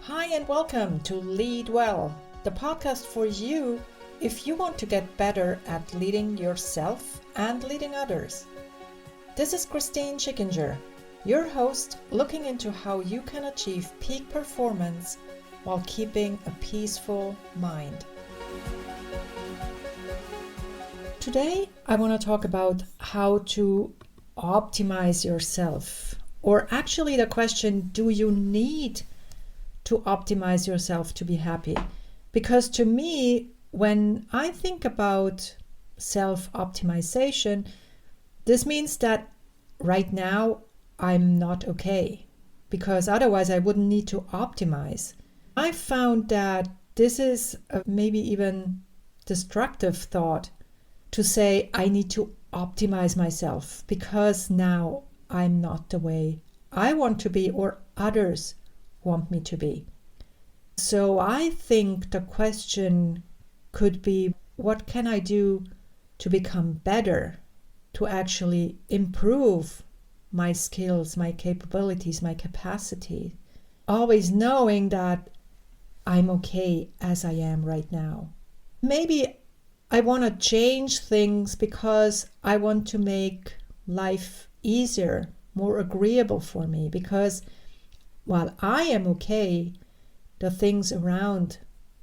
Hi and welcome to Lead Well, the podcast for you if you want to get better at leading yourself and leading others. This is Christine Schickinger, your host, looking into how you can achieve peak performance while keeping a peaceful mind. Today, I want to talk about how to optimize yourself, or actually the question, do you need to optimize yourself to be happy? Because to me, when I think about self-optimization, this means that right now I'm not okay, because otherwise I wouldn't need to optimize. I found that this is a maybe even destructive thought to say I need to optimize myself because now I'm not the way I want to be or others want me to be. So I think the question could be, what can I do to become better, to actually improve my skills, my capabilities, my capacity, always knowing that I'm okay as I am right now. Maybe I want to change things because I want to make life easier, more agreeable for me, because while I am okay, the things around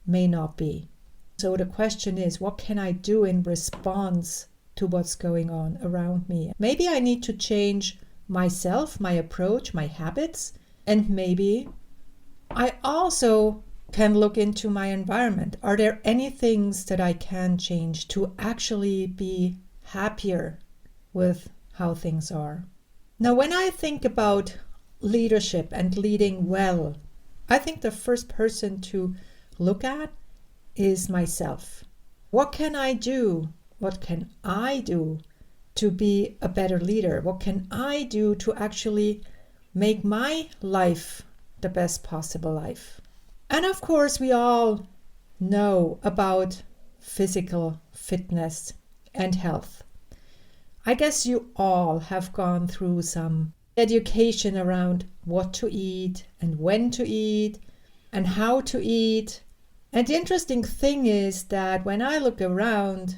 may not be. So the question is, what can I do in response to what's going on around me? Maybe I need to change myself, my approach, my habits, and maybe I also can look into my environment. Are there any things that I can change to actually be happier with how things are? Now, when I think about leadership and leading well, I think the first person to look at is myself. What can I do? What can I do to be a better leader? What can I do to actually make my life the best possible life? And of course, we all know about physical fitness and health. I guess you all have gone through some education around what to eat and when to eat and how to eat. And the interesting thing is that when I look around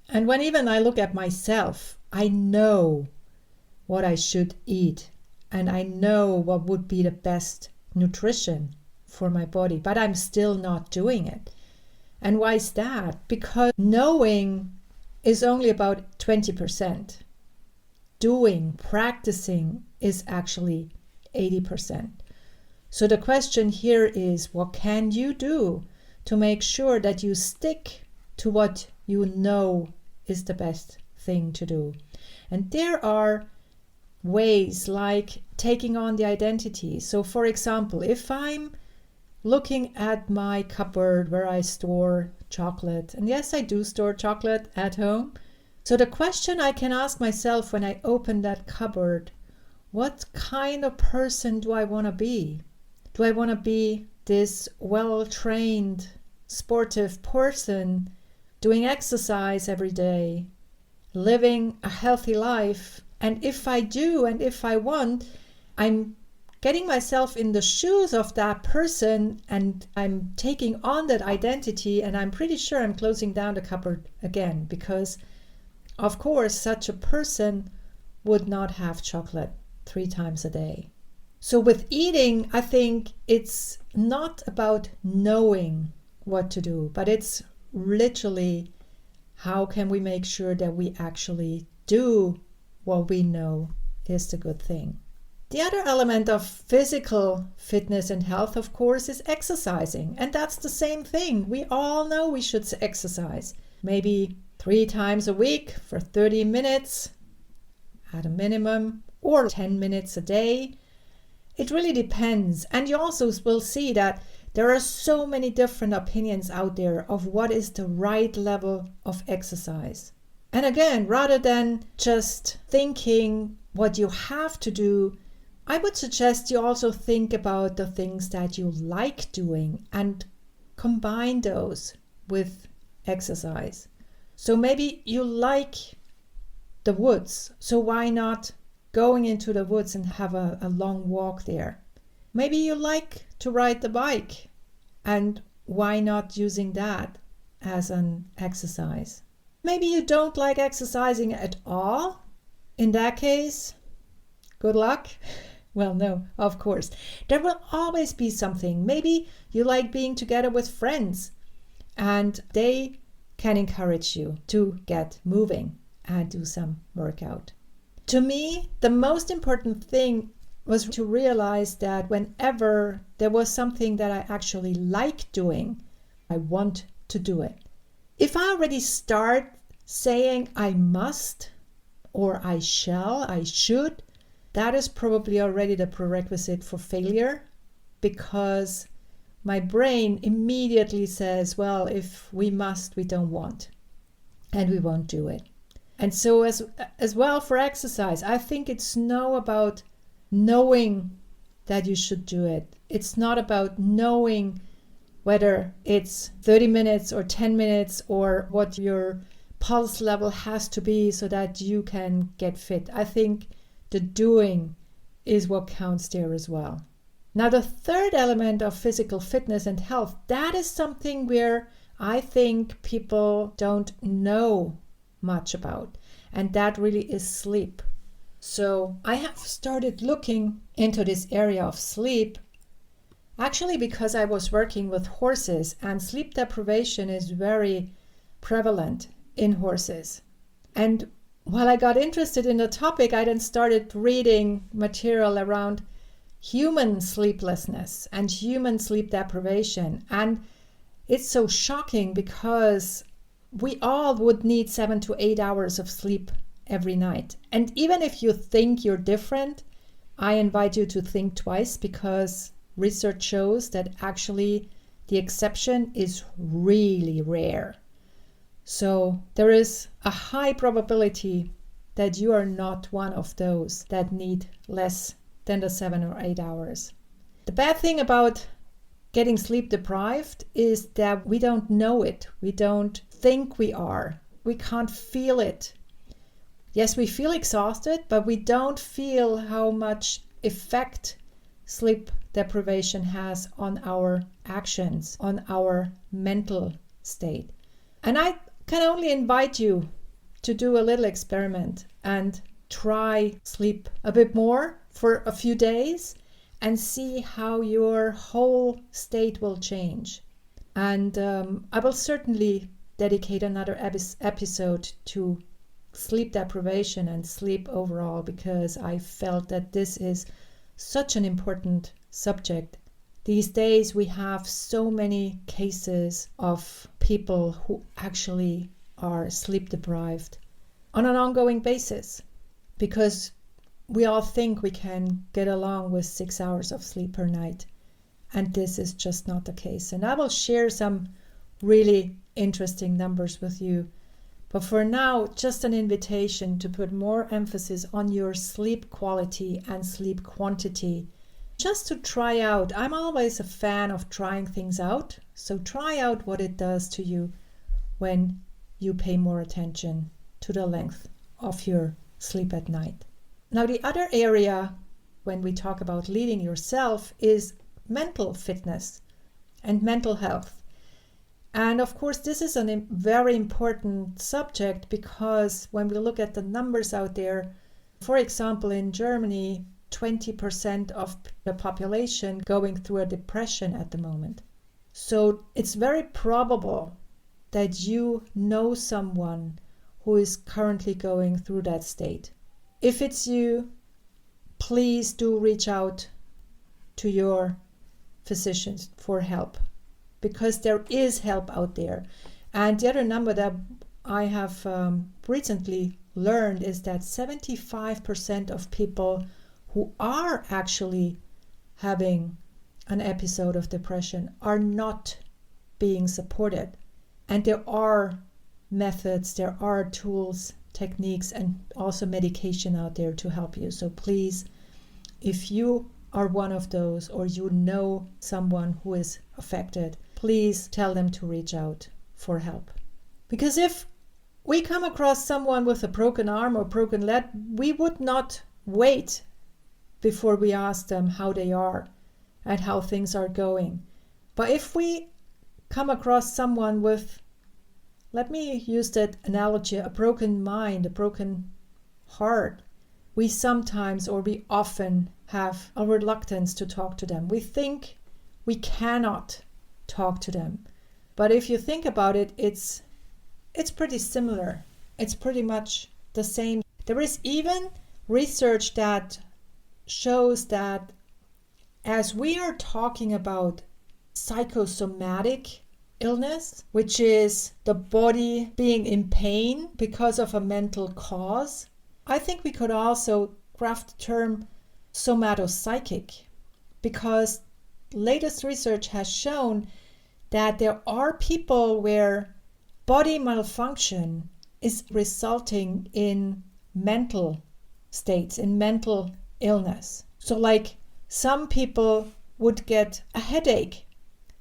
and when even I look at myself, I know what I should eat and I know what would be the best nutrition for my body, but I'm still not doing it. And why is that? Because knowing is only about 20%. Doing, practicing is actually 80%. So the question here is, what can you do to make sure that you stick to what you know is the best thing to do? And there are ways like taking on the identity. So for example, if I'm looking at my cupboard where I store chocolate, and yes, I do store chocolate at home. So the question I can ask myself when I open that cupboard, what kind of person do I want to be? Do I want to be this well-trained, sportive person doing exercise every day, living a healthy life? And if I do, and if I want, I'm getting myself in the shoes of that person and I'm taking on that identity, and I'm pretty sure I'm closing down the cupboard again, because of course such a person would not have chocolate 3 times a day. So with eating, I think it's not about knowing what to do, but it's literally how can we make sure that we actually do what we know is the good thing. The other element of physical fitness and health, of course, is exercising. And that's the same thing. We all know we should exercise. Maybe 3 times a week for 30 minutes at a minimum, or 10 minutes a day. It really depends. And you also will see that there are so many different opinions out there of what is the right level of exercise. And again, rather than just thinking what you have to do, I would suggest you also think about the things that you like doing and combine those with exercise. So maybe you like the woods, so why not going into the woods and have a long walk there? Maybe you like to ride the bike. And why not using that as an exercise? Maybe you don't like exercising at all. In that case, good luck. Well, no, of course. There will always be something. Maybe you like being together with friends and they can encourage you to get moving and do some workout. To me, the most important thing was to realize that whenever there was something that I actually like doing, I want to do it. If I already start saying I must or I shall, I should, that is probably already the prerequisite for failure, because my brain immediately says, well, if we must, we don't want, and we won't do it. And so as well for exercise, I think it's about knowing that you should do it. It's not about knowing whether it's 30 minutes or 10 minutes or what your pulse level has to be so that you can get fit. I think the doing is what counts there as well. Now, the third element of physical fitness and health, that is something where I think people don't know much about, and that really is sleep. So I have started looking into this area of sleep, actually because I was working with horses, and sleep deprivation is very prevalent in horses. And while I got interested in the topic, I then started reading material around human sleeplessness and human sleep deprivation. And it's so shocking because we all would need 7 to 8 hours of sleep every night. And even if you think you're different, I invite you to think twice, because research shows that actually the exception is really rare. So there is a high probability that you are not one of those that need less than the 7 or 8 hours. The bad thing about getting sleep deprived is that we don't know it. We don't think we are. We can't feel it. Yes, we feel exhausted, but we don't feel how much effect sleep deprivation has on our actions, on our mental state. And I can only invite you to do a little experiment and try sleep a bit more for a few days and see how your whole state will change. And I will certainly dedicate another episode to sleep deprivation and sleep overall, because I felt that this is such an important subject. These days we have so many cases of people who actually are sleep deprived on an ongoing basis, because we all think we can get along with 6 hours of sleep per night. And this is just not the case. And I will share some really interesting numbers with you. But for now, just an invitation to put more emphasis on your sleep quality and sleep quantity. Just to try out. I'm always a fan of trying things out. So try out what it does to you when you pay more attention to the length of your sleep at night. Now, the other area when we talk about leading yourself is mental fitness and mental health. And of course, this is a very important subject, because when we look at the numbers out there, for example, in Germany, 20% of the population going through a depression at the moment. So it's very probable that you know someone who is currently going through that state. If it's you, please do reach out to your physicians for help, because there is help out there. And the other number that I have recently learned is that 75% of people who are actually having an episode of depression are not being supported. And there are methods, there are tools, techniques, and also medication out there to help you. So please, if you are one of those, or you know someone who is affected, please tell them to reach out for help. Because if we come across someone with a broken arm or broken leg, we would not wait before we ask them how they are at how things are going. But if we come across someone with, let me use that analogy, a broken mind, a broken heart, we sometimes or we often have a reluctance to talk to them. We think we cannot talk to them. But if you think about it, it's pretty similar. It's pretty much the same. There is even research that shows that as we are talking about psychosomatic illness, which is the body being in pain because of a mental cause, I think we could also craft the term somatopsychic, because latest research has shown that there are people where body malfunction is resulting in mental states, in mental illness. So like some people would get a headache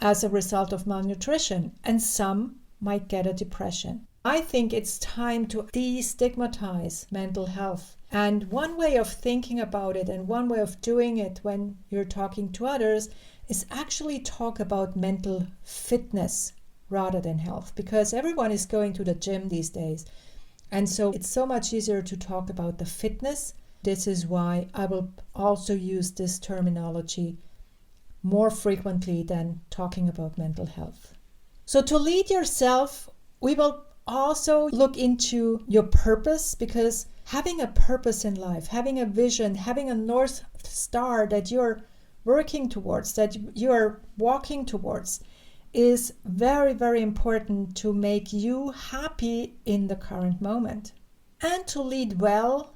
as a result of malnutrition, and some might get a depression. I think it's time to destigmatize mental health. And one way of thinking about it and one way of doing it when you're talking to others is actually talk about mental fitness rather than health, because everyone is going to the gym these days. And so it's so much easier to talk about the fitness. This is why I will also use this terminology more frequently than talking about mental health. So to lead yourself, we will also look into your purpose, because having a purpose in life, having a vision, having a North Star that you're working towards, that you're walking towards, is very, very important to make you happy in the current moment. And to lead well,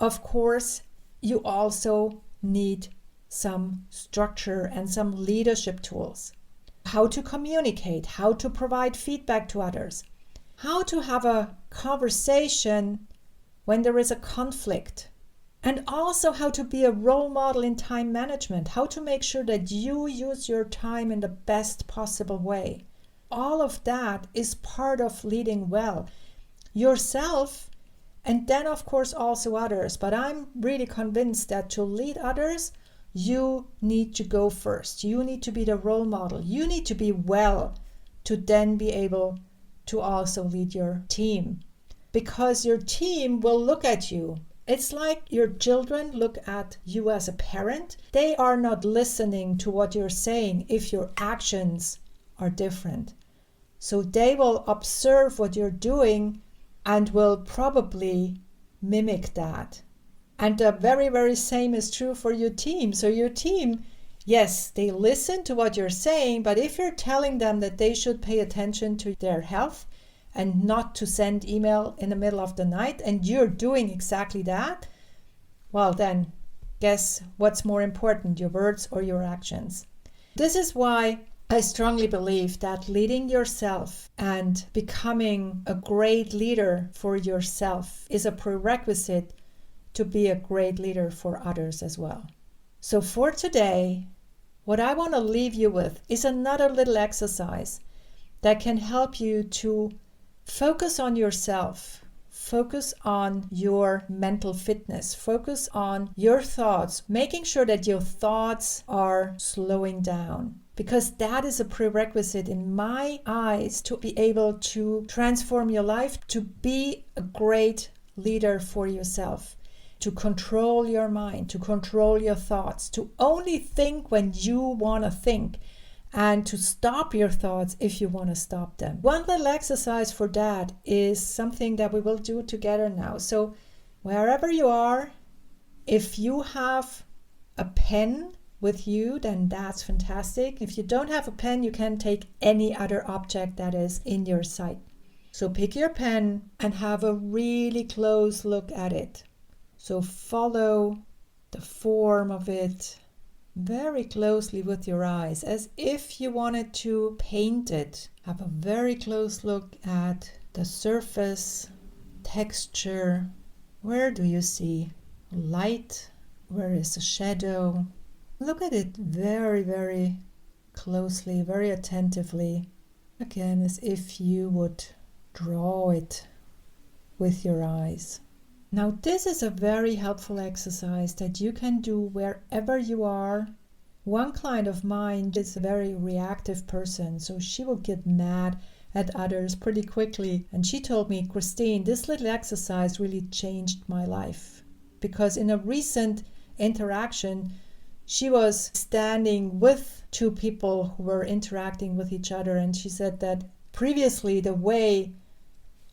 of course, you also need some structure and some leadership tools. How to communicate, how to provide feedback to others, how to have a conversation when there is a conflict, and also how to be a role model in time management, how to make sure that you use your time in the best possible way. All of that is part of leading well yourself, and then of course also others. But I'm really convinced that to lead others, you need to go first. You need to be the role model. You need to be well to then be able to also lead your team, because your team will look at you. It's like your children look at you as a parent. They are not listening to what you're saying if your actions are different. So they will observe what you're doing and will probably mimic that. And the very, very same is true for your team. So your team, yes, they listen to what you're saying, but if you're telling them that they should pay attention to their health and not to send email in the middle of the night, and you're doing exactly that, well then, guess what's more important, your words or your actions? This is why I strongly believe that leading yourself and becoming a great leader for yourself is a prerequisite to be a great leader for others as well. So for today, what I want to leave you with is another little exercise that can help you to focus on yourself, focus on your mental fitness, focus on your thoughts, making sure that your thoughts are slowing down, because that is a prerequisite in my eyes to be able to transform your life, to be a great leader for yourself, to control your mind, to control your thoughts, to only think when you want to think, and to stop your thoughts if you want to stop them. One little exercise for that is something that we will do together now. So wherever you are, if you have a pen with you, then that's fantastic. If you don't have a pen, you can take any other object that is in your sight. So pick your pen and have a really close look at it. So follow the form of it very closely with your eyes, as if you wanted to paint it. Have a very close look at the surface, texture. Where do you see light? Where is the shadow? Look at it very, very closely, very attentively. Again, as if you would draw it with your eyes. Now, this is a very helpful exercise that you can do wherever you are, One client of mine is a very reactive person, so she will get mad at others pretty quickly. And she told me, Christine, this little exercise really changed my life. Because in a recent interaction, she was standing with two people who were interacting with each other, and she said that previously the way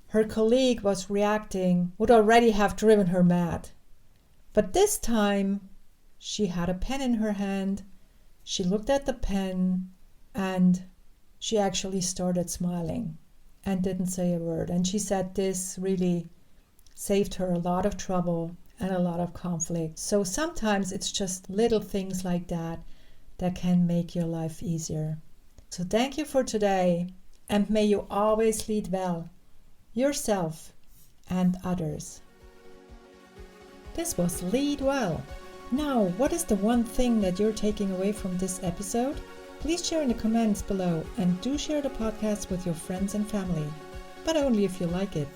her colleague was reacting would already have driven her mad. But this time she had a pen in her hand, she looked at the pen, and she actually started smiling and didn't say a word. And she said this really saved her a lot of trouble and a lot of conflict. So sometimes it's just little things like that that can make your life easier. So thank you for today, and may you always lead well, yourself and others. This was Lead Well. Now, what is the one thing that you're taking away from this episode? Please share in the comments below, and do share the podcast with your friends and family, but only if you like it.